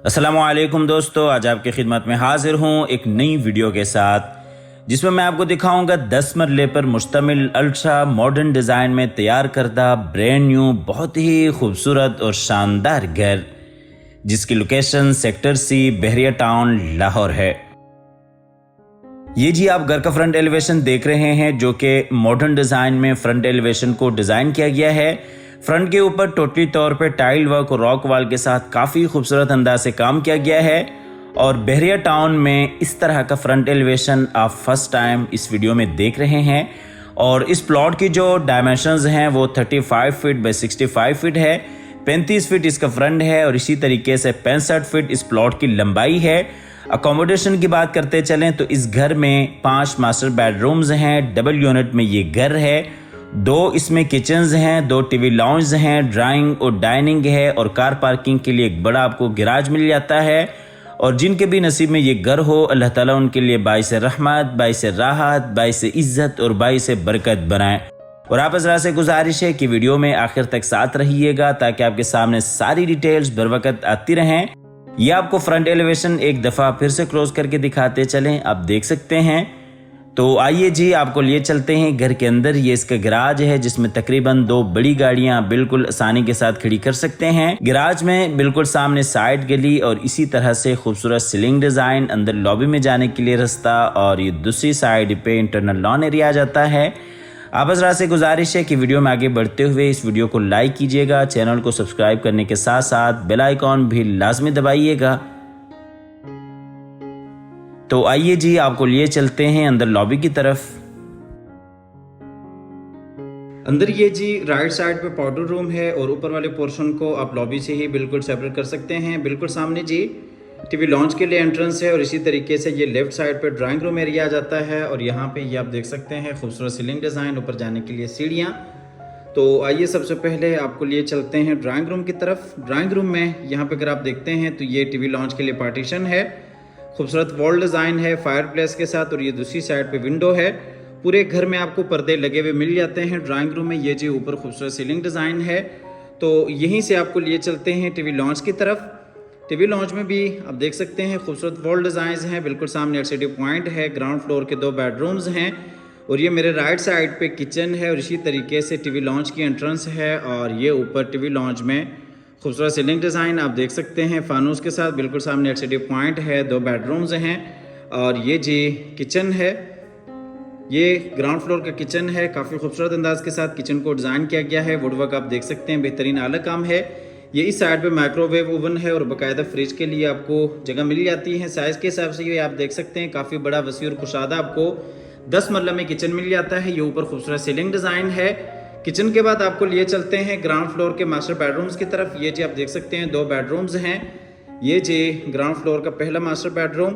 अस्सलामुअलैकुम दोस्तों, आज आपकी खिदमत में हाजिर हूँ एक नई वीडियो के साथ जिसमें मैं आपको दिखाऊंगा 10 मरले पर मुश्तमिल अल्ट्रा मॉडर्न डिज़ाइन में तैयार करदा ब्रांड न्यू बहुत ही खूबसूरत और शानदार घर जिसकी लोकेशन सेक्टर सी बहरिया टाउन लाहौर है। ये जी आप घर का फ्रंट एलिवेशन देख रहे हैं जो कि मॉडर्न डिज़ाइन में फ्रंट एलिवेशन को डिज़ाइन किया गया है। फ्रंट के ऊपर टोटली तौर पे टाइल वर्क और रॉक वाल के साथ काफ़ी खूबसूरत अंदाज से काम किया गया है और बहरिया टाउन में इस तरह का फ्रंट एलिवेशन आप फर्स्ट टाइम इस वीडियो में देख रहे हैं। और इस प्लॉट की जो डायमेंशंस हैं वो 35 फीट बाई 65 फीट है, 35 फीट इसका फ्रंट है और इसी तरीके से 65 फीट इस प्लॉट की लंबाई है। अकोमोडेशन की बात करते चलें तो इस घर में 5 मास्टर बेडरूम्स हैं, डबल यूनिट में ये घर है। 2 इसमें किचन्स हैं, 2 टीवी लाउंज हैं, ड्राइंग और डाइनिंग है और कार पार्किंग के लिए एक बड़ा आपको गैराज मिल जाता है। और जिनके भी नसीब में ये घर हो अल्लाह ताला उनके लिए बाइस रहमत, बाइस राहत, बाइस इज्जत और बाइस बरकत बनाए। और आप हज़रात से गुजारिश है कि वीडियो में आखिर तक साथ रहिएगा ताकि आपके सामने सारी डिटेल्स बर वक्त आती रहें। ये आपको फ्रंट एलिवेशन एक दफ़ा फिर से क्लोज करके दिखाते चलें, आप देख सकते हैं। तो आइए जी आपको लिए चलते हैं घर के अंदर। ये इसका गैराज है जिसमें तकरीबन 2 बड़ी गाड़ियां बिल्कुल आसानी के साथ खड़ी कर सकते हैं। गैराज में बिल्कुल सामने साइड गली और इसी तरह से खूबसूरत सीलिंग डिज़ाइन, अंदर लॉबी में जाने के लिए रास्ता और ये दूसरी साइड पे इंटरनल लॉन एरिया आ जाता है। आप हज़रात से गुजारिश है कि वीडियो में आगे बढ़ते हुए इस वीडियो को लाइक कीजिएगा, चैनल को सब्सक्राइब करने के साथ साथ बेल आइकॉन भी लाजमी दबाइएगा। तो आइए जी आपको लिए चलते हैं अंदर लॉबी की तरफ। अंदर ये जी राइट साइड पे पाउडर रूम है और ऊपर वाले पोर्शन को आप लॉबी से ही बिल्कुल सेपरेट कर सकते हैं। बिल्कुल सामने जी टीवी लॉन्च के लिए एंट्रेंस है और इसी तरीके से ये लेफ्ट साइड पे ड्राइंग रूम एरिया आ जाता है और यहाँ पे ये आप देख सकते हैं खूबसूरत सीलिंग डिज़ाइन, ऊपर जाने के लिए सीढ़ियाँ। तो आइए सबसे पहले आपको लिए चलते हैं ड्राइंग रूम की तरफ। ड्राइंग रूम में यहाँ पे अगर आप देखते हैं तो ये टीवी लॉन्च के लिए पार्टीशन है, खूबसूरत वॉल डिज़ाइन है फायर प्लेस के साथ और ये दूसरी साइड पे विंडो है। पूरे घर में आपको पर्दे लगे हुए मिल जाते हैं। ड्राइंग रूम में ये जी ऊपर खूबसूरत सीलिंग डिज़ाइन है। तो यहीं से आपको लिए चलते हैं टीवी लॉन्च की तरफ। टीवी लॉन्च में भी आप देख सकते हैं खूबसूरत वॉल डिज़ाइंस हैं, बिल्कुल सामने एलसीडी पॉइंट है, ग्राउंड फ्लोर के 2 बेडरूम्स हैं और ये मेरे राइट साइड पे किचन है और इसी तरीके से टीवी लॉन्च की एंट्रेंस है। और ये ऊपर टीवी लॉन्च में खूबसूरत सीलिंग डिज़ाइन आप देख सकते हैं फानूस के साथ, बिल्कुल सामने एलसीडी पॉइंट है, 2 बेडरूम्स हैं और ये जी किचन है। ये ग्राउंड फ्लोर का किचन है, काफ़ी खूबसूरत अंदाज के साथ किचन को डिज़ाइन किया गया है। वुडवर्क आप देख सकते हैं, बेहतरीन आला काम है। ये इस साइड पे माइक्रोवेव ओवन है और बाकायदा फ्रिज के लिए आपको जगह मिल जाती है। साइज़ के हिसाब से ये आप देख सकते हैं काफ़ी बड़ा वसी और कुशादा आपको 10 मरला में किचन मिल जाता है। ये ऊपर खूबसूरत सीलिंग डिज़ाइन है। किचन के बाद आपको लिए चलते हैं ग्राउंड फ्लोर के मास्टर बेडरूम्स की तरफ। ये जी आप देख सकते हैं 2 बेडरूम्स हैं। ये जी ग्राउंड फ्लोर का पहला मास्टर बेडरूम,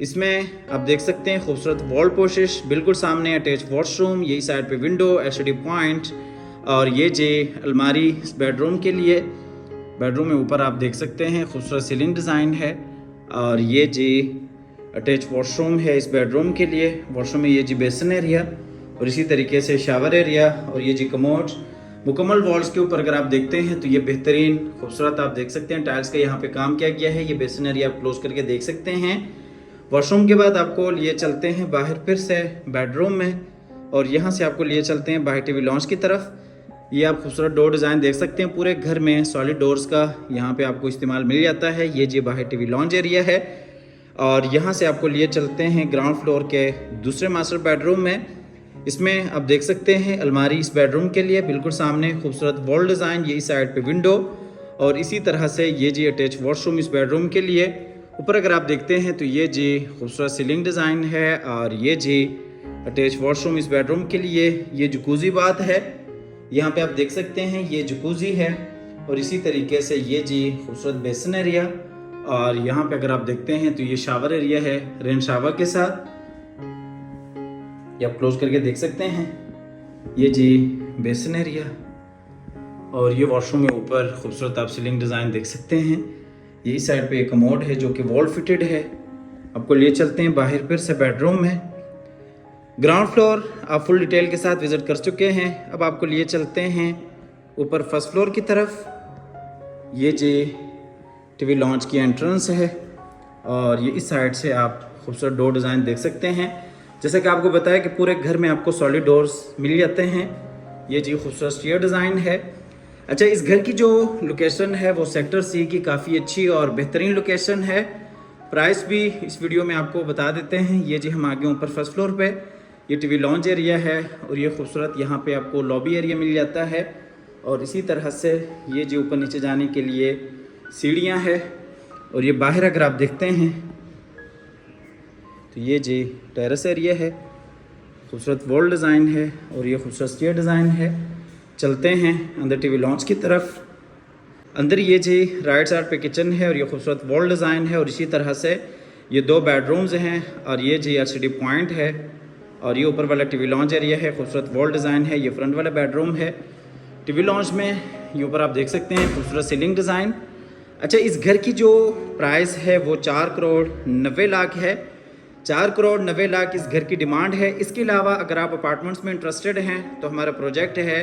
इसमें आप देख सकते हैं खूबसूरत वॉल पोशिश, बिल्कुल सामने अटैच वॉशरूम, यही साइड पे विंडो, एलसीडी पॉइंट और ये जी अलमारी इस बेडरूम के लिए। बेडरूम में ऊपर आप देख सकते हैं खूबसूरत सीलिंग डिज़ाइन है और ये जी अटैच वॉशरूम है इस बेडरूम के लिए। वॉशरूम में ये जी बेसिन एरिया और इसी तरीके से शावर एरिया और ये जी कमोड। मुकम्मल वॉल्स के ऊपर अगर आप देखते हैं तो ये बेहतरीन खूबसूरत आप देख सकते हैं टाइल्स का यहाँ पे काम किया गया है। ये बेसिन एरिया आप क्लोज करके देख सकते हैं। वॉशरूम के बाद आपको लिए चलते हैं बाहर फिर से बेडरूम में और यहाँ से आपको लिए चलते हैं बाहर टीवी लॉन्च की तरफ। ये आप खूबसूरत डोर डिज़ाइन देख सकते हैं, पूरे घर में सॉलिड डोर्स का यहाँ पे आपको इस्तेमाल मिल जाता है। ये जी बाहर टीवी लॉन्च एरिया है और यहाँ से आपको लिए चलते हैं ग्राउंड फ्लोर के दूसरे मास्टर बेडरूम में। इसमें आप देख सकते हैं अलमारी इस बेडरूम के लिए, बिल्कुल सामने खूबसूरत वॉल डिज़ाइन, ये इस साइड पे विंडो और इसी तरह से ये जी अटैच वॉशरूम इस बेडरूम के लिए। ऊपर अगर आप देखते हैं तो ये जी खूबसूरत सीलिंग डिज़ाइन है और ये जी अटैच वॉशरूम इस बेडरूम के लिए। ये जकूज़ी बात है, यहाँ पे आप देख सकते हैं ये जकूज़ी है और इसी तरीके से ये जी खूबसूरत बेसिन एरिया और यहाँ पे अगर आप देखते हैं तो ये शावर एरिया है रेन शावर के साथ, ये आप क्लोज करके देख सकते हैं। ये जी बेसिन एरिया और ये वॉशरूम में ऊपर खूबसूरत आप सीलिंग डिज़ाइन देख सकते हैं। ये इस साइड पे एक कमोड है जो कि वॉल फिटेड है। आपको लिए चलते हैं बाहर फिर से बेडरूम में। ग्राउंड फ्लोर आप फुल डिटेल के साथ विज़िट कर चुके हैं। अब आपको लिए चलते हैं ऊपर फर्स्ट फ्लोर की तरफ। ये जी टीवी लॉन्च की एंट्रेंस है और ये इस साइड से आप खूबसूरत डोर डिज़ाइन देख सकते हैं। जैसे कि आपको बताया कि पूरे घर में आपको सॉलिड डोर्स मिल जाते हैं। ये जी खूबसूरत स्टेयर डिज़ाइन है। अच्छा, इस घर की जो लोकेशन है वो सेक्टर सी की काफ़ी अच्छी और बेहतरीन लोकेशन है। प्राइस भी इस वीडियो में आपको बता देते हैं। ये जी हम आगे ऊपर फर्स्ट फ्लोर पे ये टीवी लॉन्च एरिया है और ये खूबसूरत यहाँ पे आपको लॉबी एरिया मिल जाता है और इसी तरह से ये जी ऊपर नीचे जाने के लिए सीढ़ियाँ हैं। और ये बाहर अगर आप देखते हैं तो ये जी टेरेस एरिया है, खूबसूरत वॉल डिज़ाइन है और ये खूबसूरत स्टेयर डिज़ाइन है। चलते हैं अंदर टीवी लॉन्च की तरफ। अंदर ये जी राइट साइड पे किचन है और ये खूबसूरत वॉल डिज़ाइन है और इसी तरह से ये 2 बेडरूम्स हैं और ये जी LCD पॉइंट है और ये ऊपर वाला टीवी लॉन्च एरिया है, खूबसूरत वॉल डिज़ाइन है। ये फ्रंट वाला बेडरूम है। टीवी लॉन्च में ये ऊपर आप देख सकते हैं खूबसूरत सीलिंग डिज़ाइन। अच्छा, इस घर की जो प्राइस है वो 4 करोड़ 90 लाख है। 4 करोड़ 90 लाख इस घर की डिमांड है। इसके अलावा अगर आप अपार्टमेंट्स में इंटरेस्टेड हैं तो हमारा प्रोजेक्ट है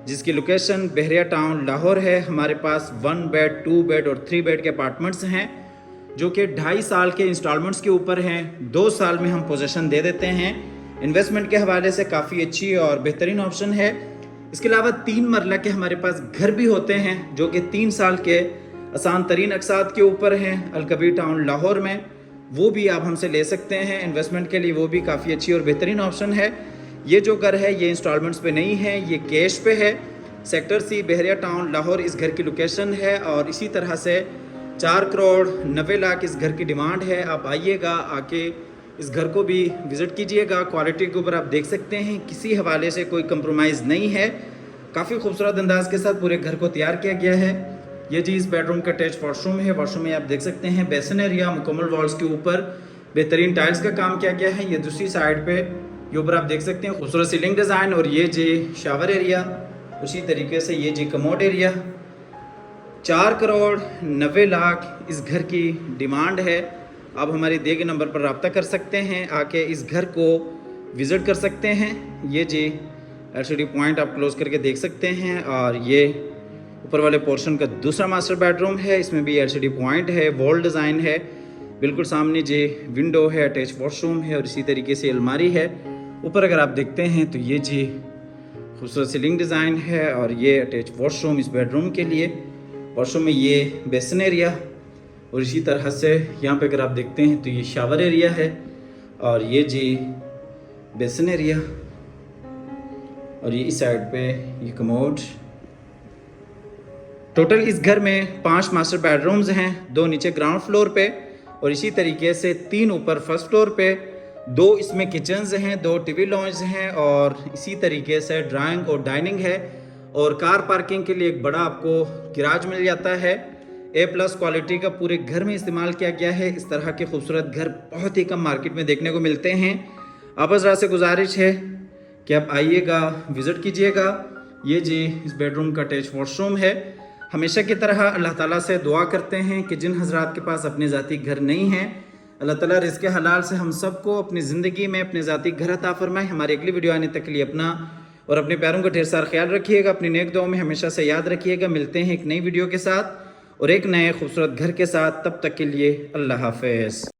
जिसकी लोकेशन बहरिया टाउन लाहौर है। हमारे पास 1 बेड 2 बेड और 3 बेड के अपार्टमेंट्स हैं जो कि 2.5 साल के इंस्टॉलमेंट्स के ऊपर हैं। 2 साल में हम पोजीशन दे देते हैं। इन्वेस्टमेंट के हवाले से काफ़ी अच्छी और बेहतरीन ऑप्शन है। इसके अलावा 3 मरला के हमारे पास घर भी होते हैं जो कि 3 साल के आसान तरीन अकसाद के ऊपर हैं अलकबीर टाउन लाहौर में। वो भी आप हमसे ले सकते हैं इन्वेस्टमेंट के लिए। वो भी काफ़ी अच्छी और बेहतरीन ऑप्शन है। ये जो घर है ये इंस्टॉलमेंट्स पे नहीं है, ये कैश पे है। सेक्टर सी बहरिया टाउन लाहौर इस घर की लोकेशन है और इसी तरह से 4 करोड़ 90 लाख इस घर की डिमांड है। आप आइएगा, आके इस घर को भी विज़िट कीजिएगा। क्वालिटी के ऊपर आप देख सकते हैं किसी हवाले से कोई कंप्रोमाइज़ नहीं है। काफ़ी खूबसूरत अंदाज के साथ पूरे घर को तैयार किया गया है। ये जी इस बेडरूम का अटैच वॉशरूम है। वॉशरूम में आप देख सकते हैं बेसिन एरिया, मुकम्मल वॉल्स के ऊपर बेहतरीन टाइल्स का काम किया गया है। ये दूसरी साइड पे ये ऊपर आप देख सकते हैं खूबसूरत सीलिंग डिज़ाइन और ये जी शावर एरिया। उसी तरीके से ये जी कमोड एरिया। 4 करोड़ 90 लाख इस घर की डिमांड है। आप हमारे दिए गए नंबर पर रब्ता कर सकते हैं, आके इस घर को विज़िट कर सकते हैं। ये जी LCD पॉइंट आप क्लोज करके देख सकते हैं और ये ऊपर वाले पोर्शन का दूसरा मास्टर बेडरूम है। इसमें भी LCD पॉइंट है, वॉल डिज़ाइन है। बिल्कुल सामने जी विंडो है, अटैच वॉशरूम है और इसी तरीके से अलमारी है। ऊपर अगर आप देखते हैं तो ये जी खूबसूरत सीलिंग डिज़ाइन है और ये अटैच वॉशरूम इस बेडरूम के लिए। वॉशरूम में ये बेसिन एरिया और इसी तरह से यहाँ पे अगर आप देखते हैं तो ये शावर एरिया है और ये जी बेसिन एरिया और ये इस साइड पे ये कमोड। टोटल इस घर में 5 मास्टर बेडरूम्स हैं, 2 नीचे ग्राउंड फ्लोर पे और इसी तरीके से 3 ऊपर फर्स्ट फ्लोर पे। 2 इसमें किचन्स हैं, 2 टीवी लॉन्ज हैं और इसी तरीके से ड्राइंग और डाइनिंग है और कार पार्किंग के लिए एक बड़ा आपको गैराज मिल जाता है। A+ क्वालिटी का पूरे घर में इस्तेमाल किया गया है। इस तरह के खूबसूरत घर बहुत ही कम मार्केट में देखने को मिलते हैं। आप हज़रात से गुजारिश है कि आप आइएगा, विज़िट कीजिएगा। ये जी इस बेडरूम का अटैच वॉशरूम है। हमेशा की तरह अल्लाह ताला से दुआ करते हैं कि जिन हज़रात के पास अपने ज़ाती घर नहीं हैं, अल्लाह ताला रिज़्क़ हलाल से हम सबको अपनी ज़िंदगी में अपने ज़ाती घर अता फरमाए। हमारी अगली वीडियो आने तक के लिए अपना और अपने प्यारों का ढेर सारा ख्याल रखिएगा। अपनी नेक दुआओं में हमेशा से याद रखिएगा। मिलते हैं एक नई वीडियो के साथ और एक नए खूबसूरत घर के साथ। तब तक के लिए अल्लाह हाफ़िज़।